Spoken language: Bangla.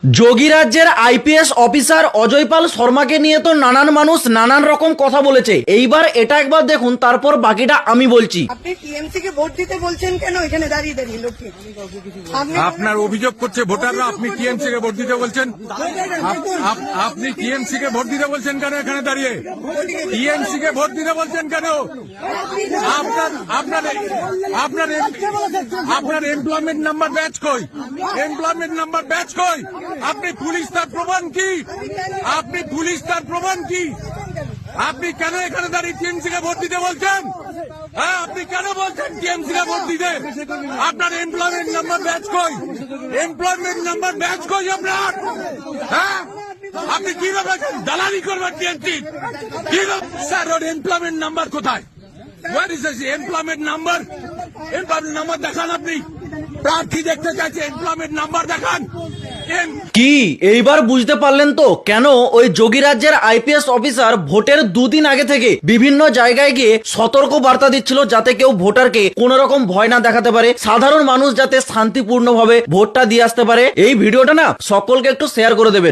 যোগী রাজ্যের আইপিএস অফিসার অজয় পাল শর্মাকে নিয়ে তো নানান মানুষ নানান রকম কথা বলেছে। এইবার এটা একবার দেখুন, তারপর বাকিটা আমি বলছি। আপনি টিএমসি কে ভোট দিতে বলছেন কেন এখানে দাঁড়িয়ে দাঁড়িয়ে লোককে? আপনার অভিযোগ করছে ভোটাররা আপনি টিএমসি কে ভোট দিতে বলছেন। আপনি টিএমসি কে ভোট দিতে বলছেন কেন এখানে দাঁড়িয়ে? টিএমসি কে ভোট দিতে বলছেন কেন? আপনার এমপ্লয়মেন্ট নাম্বার ব্যাচ কই? এমপ্লয়মেন্ট নাম্বার ব্যাচ কই? আপনি পুলিশ, তার প্রমাণ কি? আপনি পুলিশ, তার প্রমাণ কি? আপনি কেন এখানে দাঁড়িয়ে টিএমসি কে ভোট দিতে বলছেন? হ্যাঁ, আপনি কেন বলছেন টিএমসি কে ভোট দিতে? আপনার এমপ্লয়মেন্ট নাম্বার ব্যাচ কই? এমপ্লয়মেন্ট নাম্বার ব্যাচ কই আপনার? হ্যাঁ, আপনি কিভাবে দালালি করবেন টিএমসি? স্যার, ওর এমপ্লয়মেন্ট নাম্বার কোথায়? Where is this employment number? Employment number দেখান। আপনি প্রার্থী দেখতে চাইছে, এমপ্লয়মেন্ট নাম্বার দেখান। কি এইবার বুঝতে পারলেন তো কেন ওই যোগী রাজ্যের আইপিএস অফিসার ভোটের দুদিন আগে থেকে বিভিন্ন জায়গায় গিয়ে সতর্ক বার্তা দিচ্ছিল, যাতে কেউ ভোটারকে কোনো রকম ভয় না দেখাতে পারে, সাধারণ মানুষ যাতে শান্তিপূর্ণভাবে ভোটটা দিয়ে আসতে পারে। এই ভিডিওটা না সকলকে একটু শেয়ার করে দেবেন।